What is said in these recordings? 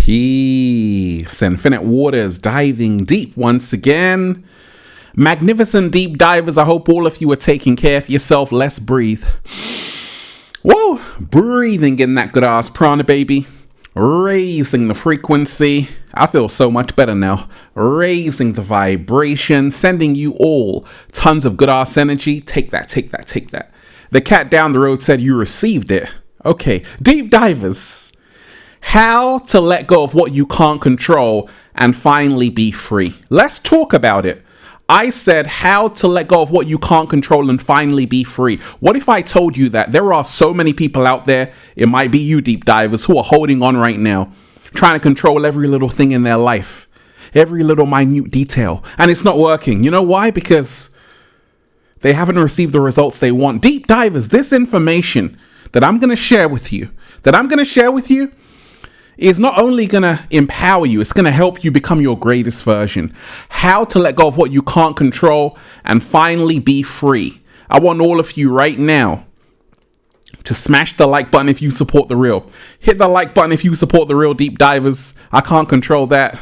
Peace. Infinite waters diving deep once again. Magnificent deep divers, I hope all of you are taking care of yourself. Let's breathe. Whoa, breathing in that good ass prana, baby. Raising the frequency. I feel so much better now. Raising the vibration, sending you all tons of good ass energy. Take that, take that, take that. The cat down the road said you received it. Okay, deep divers. How to let go of what you can't control and finally be free. Let's talk about it. I said how to let go of what you can't control and finally be free. What if I told you that there are so many people out there, it might be you deep divers, who are holding on right now, trying to control every little thing in their life, every little minute detail, and it's not working. You know why? Because they haven't received the results they want. Deep divers, this information that I'm going to share with you, is not only going to empower you, it's going to help you become your greatest version. How to let go of what you can't control and finally be free. I want all of you right now to smash the like button if you support the real. Hit the like button if you support the real, deep divers. I can't control that.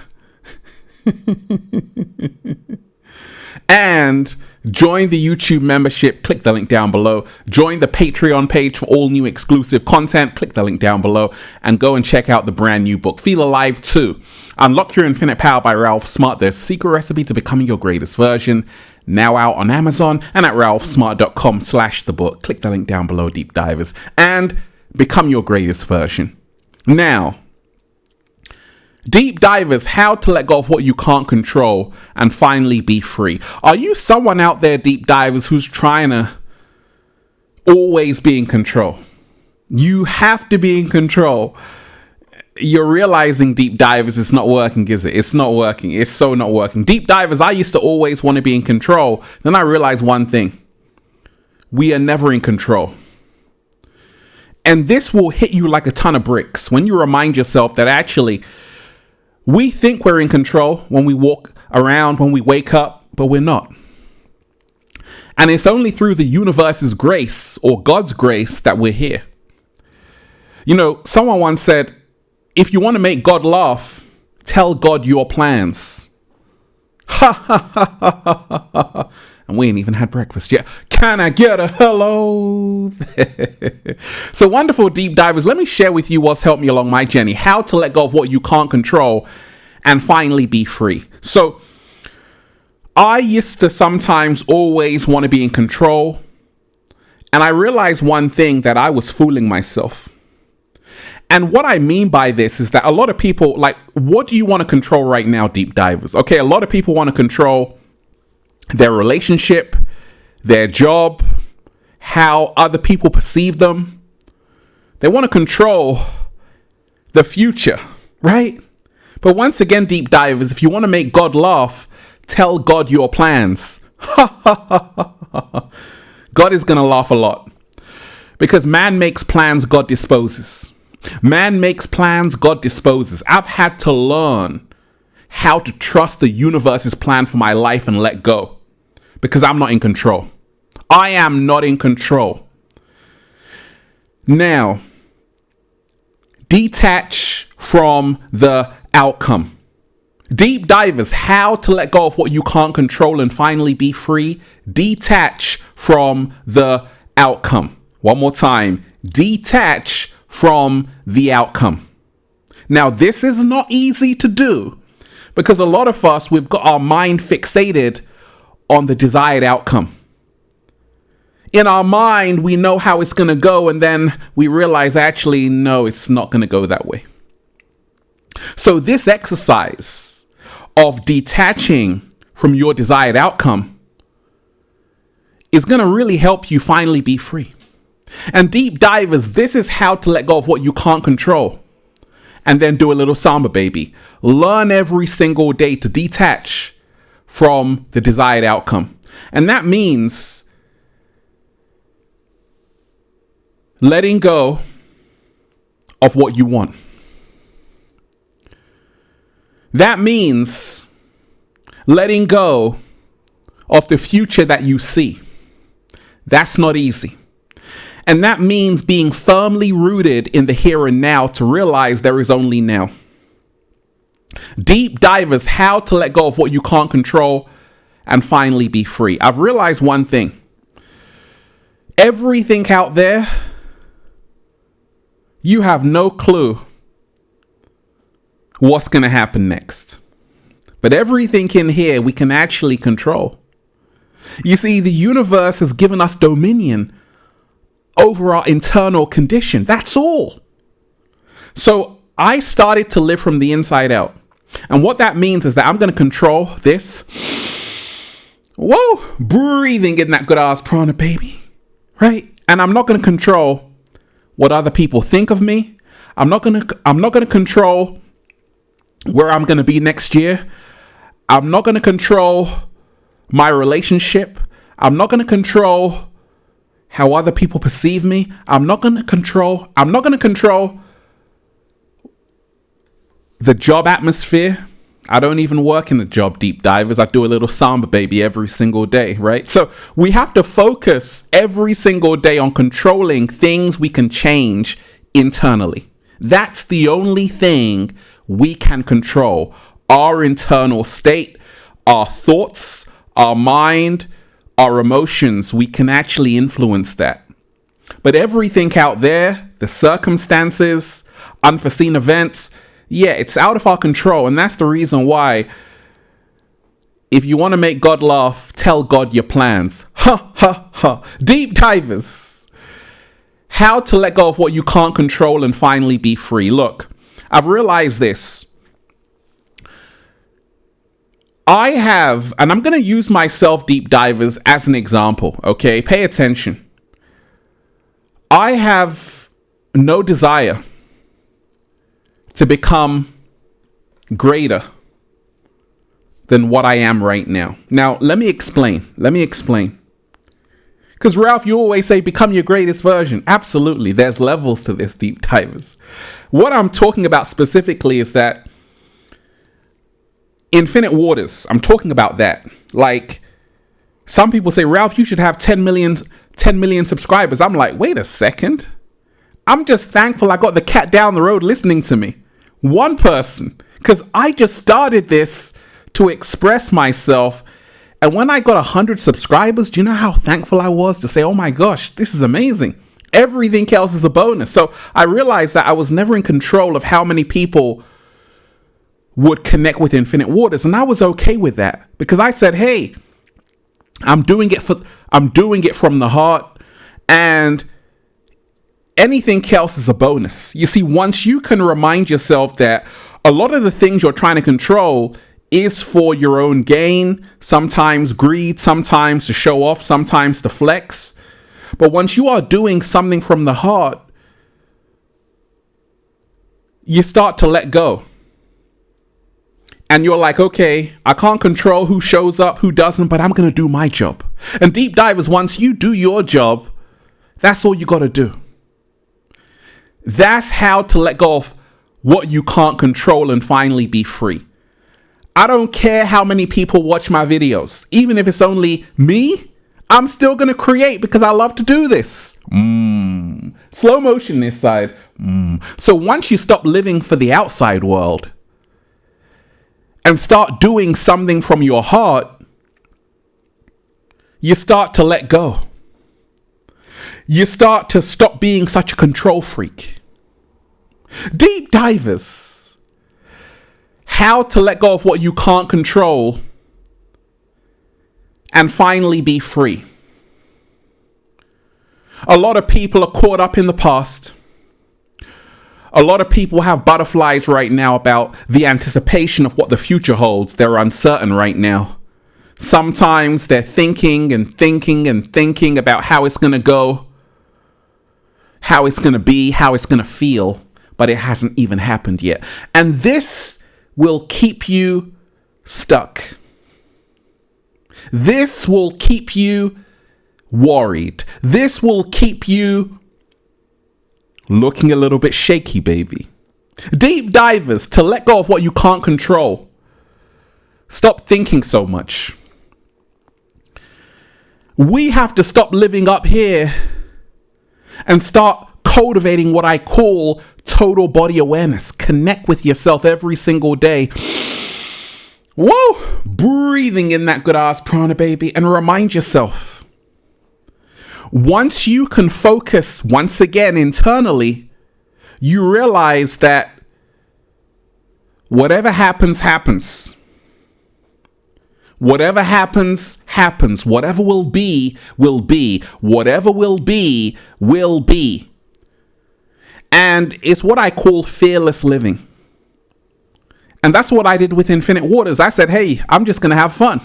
And join the YouTube membership. Click the link down below. Join the Patreon page for all new exclusive content. Click the link down below and go and check out the brand new book, Feel Alive 2. Unlock Your Infinite Power by Ralph Smart, the secret recipe to becoming your greatest version. Now out on Amazon and at ralphsmart.com/the book. Click the link down below, deep divers, and become your greatest version. Now, deep divers, how to let go of what you can't control and finally be free. Are you someone out there, deep divers, who's trying to always be in control? You have to be in control. You're realizing, deep divers, it's not working, is it? It's not working. It's so not working. Deep divers, I used to always want to be in control. Then I realized one thing. We are never in control. And this will hit you like a ton of bricks when you remind yourself that actually we think we're in control when we walk around, when we wake up, but we're not. And it's only through the universe's grace or God's grace that we're here. You know, someone once said, if you want to make God laugh, tell God your plans. Ha ha ha ha ha ha. And we ain't even had breakfast yet. Can I get a hello? So wonderful, deep divers. Let me share with you what's helped me along my journey. How to let go of what you can't control and finally be free. So I used to sometimes always want to be in control. And I realized one thing, that I was fooling myself. And what I mean by this is that a lot of people, like, what do you want to control right now, deep divers? Okay, a lot of people want to control their relationship, their job, how other people perceive them. They want to control the future, right? But once again, deep divers, if you want to make God laugh, tell God your plans. God is going to laugh a lot. Because man makes plans, God disposes. Man makes plans, God disposes. I've had to learn how to trust the universe's plan for my life and let go. Because I'm not in control. I am not in control. Now, detach from the outcome. Deep divers, how to let go of what you can't control and finally be free. Detach from the outcome. One more time. Detach from the outcome. Now, this is not easy to do because a lot of us, we've got our mind fixated on the desired outcome. In our mind, we know how it's going to go, and then we realize, actually, no, it's not going to go that way. So this exercise of detaching from your desired outcome is going to really help you finally be free. And deep divers, this is how to let go of what you can't control. And then do a little samba, baby. Learn every single day to detach from the desired outcome. And that means letting go of what you want. That means letting go of the future that you see. That's not easy. And that means being firmly rooted in the here and now to realize there is only now. Deep divers, how to let go of what you can't control and finally be free. I've realized one thing. Everything out there, you have no clue what's going to happen next. But everything in here we can actually control. You see, the universe has given us dominion over our internal condition. That's all. So I started to live from the inside out. And what that means is that I'm going to control this. Whoa, breathing in that good ass prana, baby. Right? And I'm not going to control what other people think of me. I'm not going to control where I'm going to be next year. I'm not going to control my relationship. I'm not going to control how other people perceive me. I'm not going to control the job atmosphere. I don't even work in a job, deep divers. I do a little samba, baby, every single day, right? So we have to focus every single day on controlling things we can change internally. That's the only thing we can control. Our internal state, our thoughts, our mind, our emotions, we can actually influence that. But everything out there, the circumstances, unforeseen events, yeah, it's out of our control. And that's the reason why, if you want to make God laugh, tell God your plans. Ha, ha, ha. Deep divers. How to let go of what you can't control and finally be free. Look, I've realized this. I have, and I'm going to use myself, deep divers, as an example, okay? Pay attention. I have no desire to become greater than what I am right now. Now, let me explain. Because Ralph, you always say, become your greatest version. Absolutely. There's levels to this, deep divers. What I'm talking about specifically is that infinite waters. I'm talking about that. Like, some people say, Ralph, you should have 10 million subscribers. I'm like, wait a second. I'm just thankful I got the cat down the road listening to me. One person. Because I just started this to express myself. And when I got 100 subscribers, do you know how thankful I was to say, oh my gosh, this is amazing. Everything else is a bonus. So I realized that I was never in control of how many people would connect with Infinite Waters. And I was okay with that because I said, hey, I'm doing it from the heart, and anything else is a bonus. You see, once you can remind yourself that a lot of the things you're trying to control is for your own gain, sometimes greed, sometimes to show off, sometimes to flex. But once you are doing something from the heart, you start to let go. And you're like, okay, I can't control who shows up, who doesn't, but I'm going to do my job. And deep divers, once you do your job, that's all you got to do. That's how to let go of what you can't control and finally be free. I don't care how many people watch my videos. Even if it's only me, I'm still going to create because I love to do this. Slow motion this side. So once you stop living for the outside world and start doing something from your heart, you start to let go. You start to stop being such a control freak. Deep divers. How to let go of what you can't control and finally be free. A lot of people are caught up in the past. A lot of people have butterflies right now about the anticipation of what the future holds. They're uncertain right now. Sometimes they're thinking about how it's going to go, how it's going to be, how it's going to feel, but it hasn't even happened yet. And this will keep you stuck. This will keep you worried. This will keep you looking a little bit shaky, baby. Deep divers, to let go of what you can't control. Stop thinking so much. We have to stop living up here and start cultivating what I call total body awareness. Connect with yourself every single day. Whoa! Breathing in that good ass prana, baby, and remind yourself. Once you can focus once again internally, you realize that whatever happens, happens. Whatever happens, happens. Whatever will be, will be. Whatever will be, will be. And it's what I call fearless living. And that's what I did with Infinite Waters. I said, hey, I'm just going to have fun.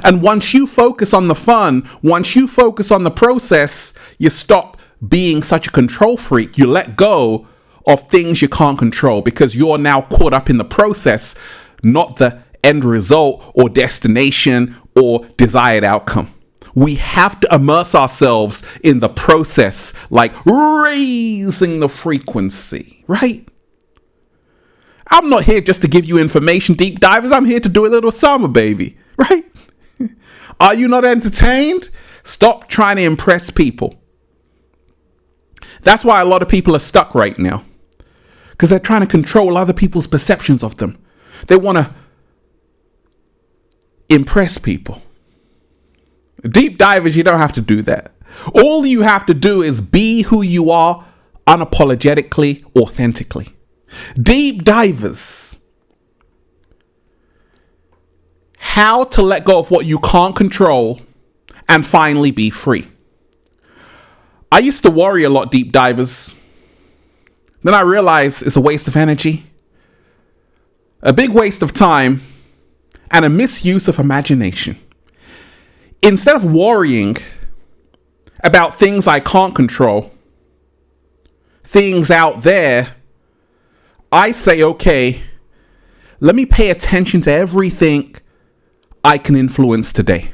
And once you focus on the fun, once you focus on the process, you stop being such a control freak. You let go of things you can't control because you're now caught up in the process, not the end result or destination or desired outcome. We have to immerse ourselves in the process, like raising the frequency, right? I'm not here just to give you information, deep divers. I'm here to do a little summer, baby, right? Are you not entertained? Stop trying to impress people. That's why a lot of people are stuck right now, because they're trying to control other people's perceptions of them. They want to impress people. Deep divers, you don't have to do that. All you have to do is be who you are unapologetically, authentically. Deep divers, how to let go of what you can't control and finally be free. I used to worry a lot, deep divers. Then I realized it's a waste of energy, a big waste of time, and a misuse of imagination. Instead of worrying about things I can't control, things out there, I say, okay, let me pay attention to everything I can influence today.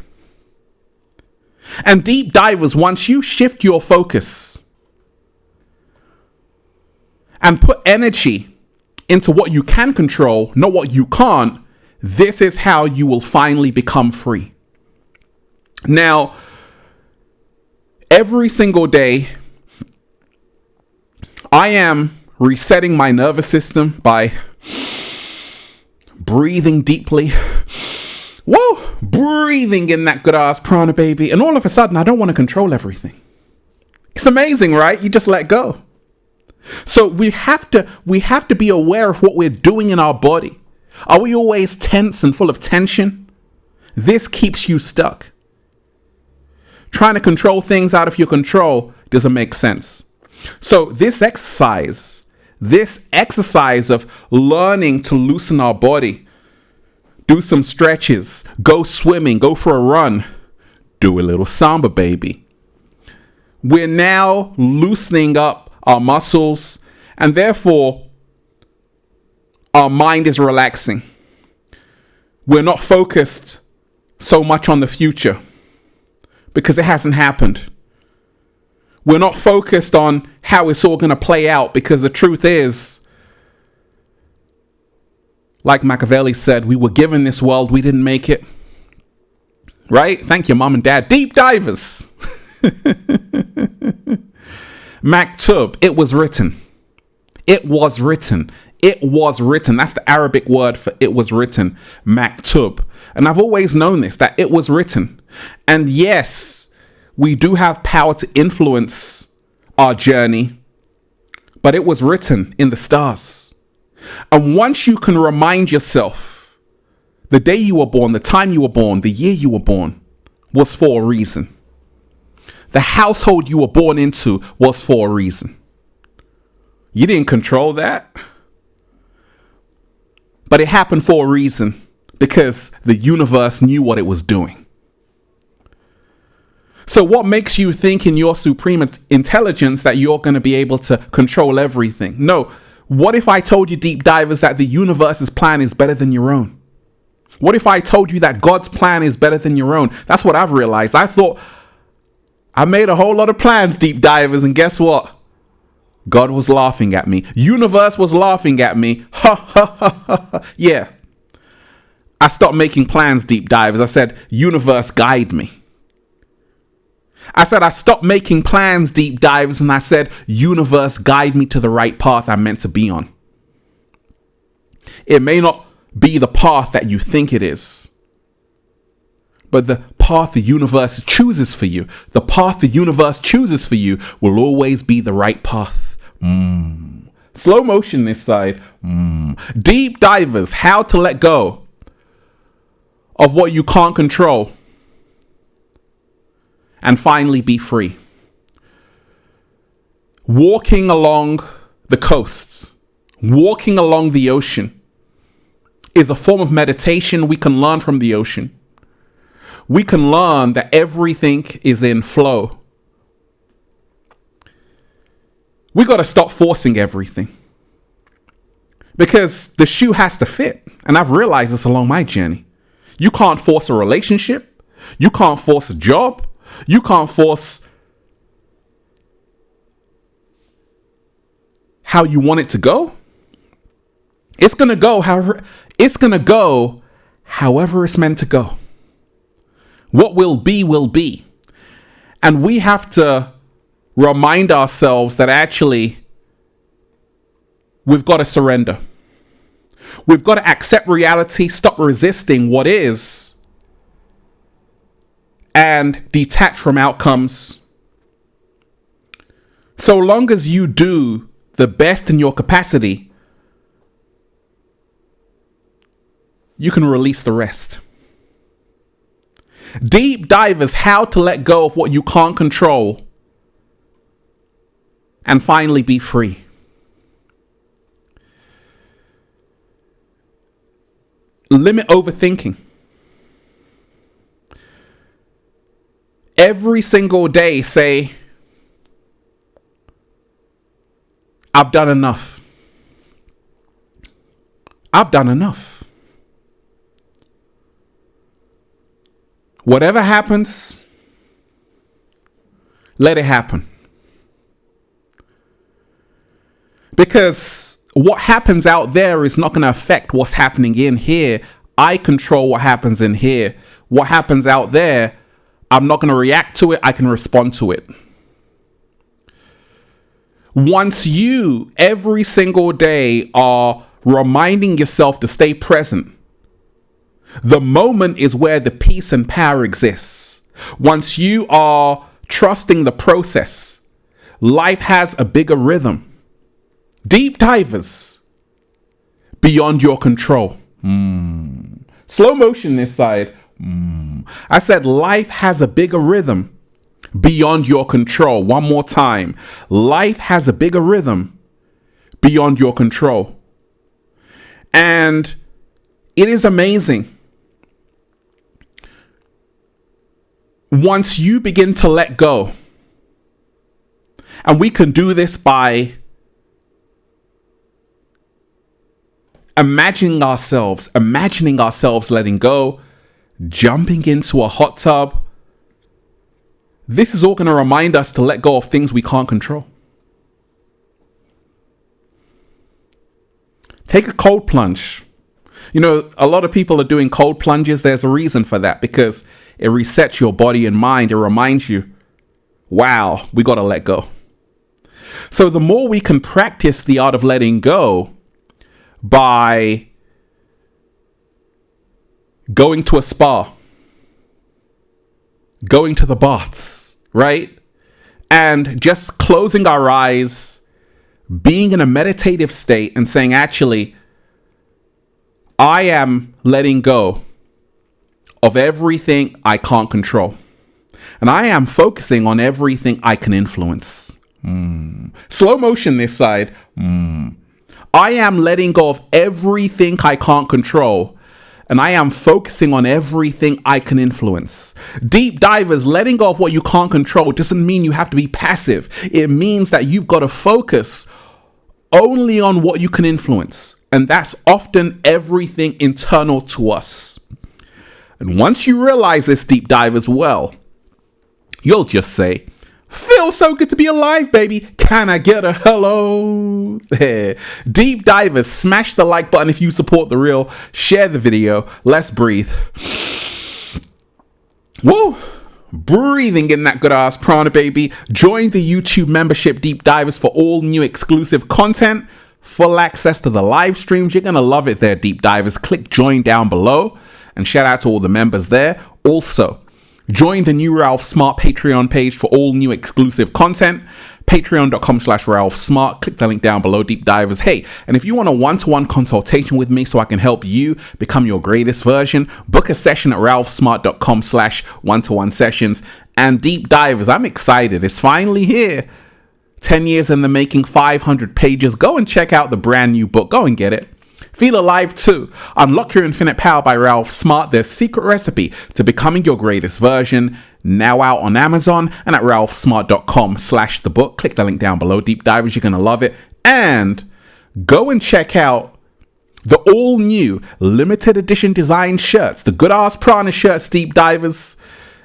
And deep divers, once you shift your focus and put energy into what you can control, not what you can't, this is how you will finally become free. Now, every single day, I am resetting my nervous system by breathing deeply. Whoa, breathing in that good ass prana, baby. And all of a sudden, I don't want to control everything. It's amazing, right? You just let go. So we have to be aware of what we're doing in our body. Are we always tense and full of tension? This keeps you stuck. Trying to control things out of your control doesn't make sense. So this exercise of learning to loosen our body, do some stretches, go swimming, go for a run, do a little samba, baby. We're now loosening up our muscles, and therefore our mind is relaxing. We're not focused so much on the future because it hasn't happened. We're not focused on how it's all going to play out because the truth is, like Machiavelli said, we were given this world, we didn't make it. Right? Thank you, mom and dad. Deep divers. Maktub, it was written. It was written. It was written. That's the Arabic word for it was written. Maktub. And I've always known this, that it was written. And yes, we do have power to influence our journey, but it was written in the stars. And once you can remind yourself, the day you were born, the time you were born, the year you were born was for a reason. The household you were born into was for a reason. You didn't control that, but it happened for a reason because the universe knew what it was doing. So what makes you think in your supreme intelligence that you're going to be able to control everything? No. What if I told you, deep divers, that the universe's plan is better than your own? What if I told you that God's plan is better than your own? That's what I've realized. I thought I made a whole lot of plans, deep divers, and guess what? God was laughing at me. Universe was laughing at me. Ha ha ha ha ha. Yeah. I stopped making plans, deep divers. I said, universe, guide me. I said I stopped making plans, deep divers, and I said, universe, guide me to the right path I'm meant to be on. It may not be the path that you think it is, but the path the universe chooses for you, the path the universe chooses for you will always be the right path. Slow motion this side. Deep divers, how to let go of what you can't control and finally be free. Walking along the coasts, walking along the ocean is a form of meditation. We can learn from the ocean. We can learn that everything is in flow. We got to stop forcing everything because the shoe has to fit. And I've realized this along my journey. You can't force a relationship. You can't force a job. You can't force how you want it to go. It's going to go however it's meant to go. What will be, will be. And we have to remind ourselves that actually we've got to surrender. We've got to accept reality, stop resisting what is, and detach from outcomes. So long as you do the best in your capacity, you can release the rest. Deep divers, how to let go of what you can't control and finally be free. Limit overthinking. Every single day say, I've done enough. I've done enough. Whatever happens, let it happen. Because what happens out there is not going to affect what's happening in here. I control what happens in here. What happens out there, I'm not going to react to it. I can respond to it. Once you, every single day, are reminding yourself to stay present, the moment is where the peace and power exists. Once you are trusting the process, life has a bigger rhythm. Deep divers, beyond your control. Slow motion this side. I said life has a bigger rhythm beyond your control. One more time. Life has a bigger rhythm beyond your control. And it is amazing. Once you begin to let go, and we can do this by imagining ourselves letting go, jumping into a hot tub. This is all going to remind us to let go of things we can't control. Take a cold plunge. You know, a lot of people are doing cold plunges. There's a reason for that, because it resets your body and mind. It reminds you, wow, we got to let go. So the more we can practice the art of letting go by going to a spa, going to the baths, right? And just closing our eyes, being in a meditative state and saying, actually, I am letting go of everything I can't control. And I am focusing on everything I can influence. Slow motion this side. I am letting go of everything I can't control. And I am focusing on everything I can influence. Deep divers, letting go of what you can't control doesn't mean you have to be passive. It means that you've got to focus only on what you can influence. And that's often everything internal to us. And once you realize this, deep divers, well, you'll just say, feels so good to be alive, baby. Can I get a hello? There. Deep divers, smash the like button if you support the reel. Share the video. Let's breathe. Woo! breathing in that good ass prana, baby. Join the YouTube membership Deep Divers for all new exclusive content, full access to the live streams. You're going to love it there, Deep Divers. Click join down below, and shout out to all the members there. Also, join the new Ralph Smart Patreon page for all new exclusive content. Patreon.com/Ralph Smart. Click the link down below, Deep Divers. Hey, and if you want a one-to-one consultation with me so I can help you become your greatest version, book a session at ralphsmart.com/one-to-one sessions. And Deep Divers, I'm excited. It's finally here. 10 years in the making, 500 pages. Go and check out the brand new book. Go and get it. Feel alive too. Unlock your infinite power by Ralph Smart, their secret recipe to becoming your greatest version. Now out on Amazon and at ralphsmart.com/the book. Click the link down below, Deep Divers. You're going to love it. And go and check out the all new limited edition design shirts, the good ass prana shirts, Deep Divers,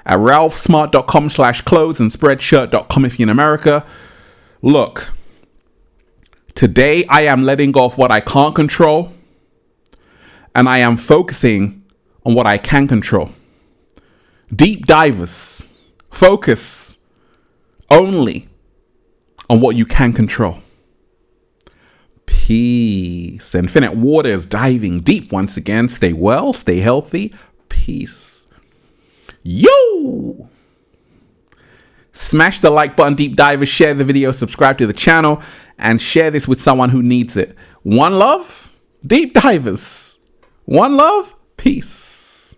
at ralphsmart.com/clothes and spreadshirt.com if you're in America. Look, today I am letting go of what I can't control, and I am focusing on what I can control. Deep Divers, focus only on what you can control. Peace. Infinite waters diving deep once again. Stay well, stay healthy. Peace. Yo! Smash the like button, Deep Divers. Share the video, subscribe to the channel, and share this with someone who needs it. One love, Deep Divers. One love, peace.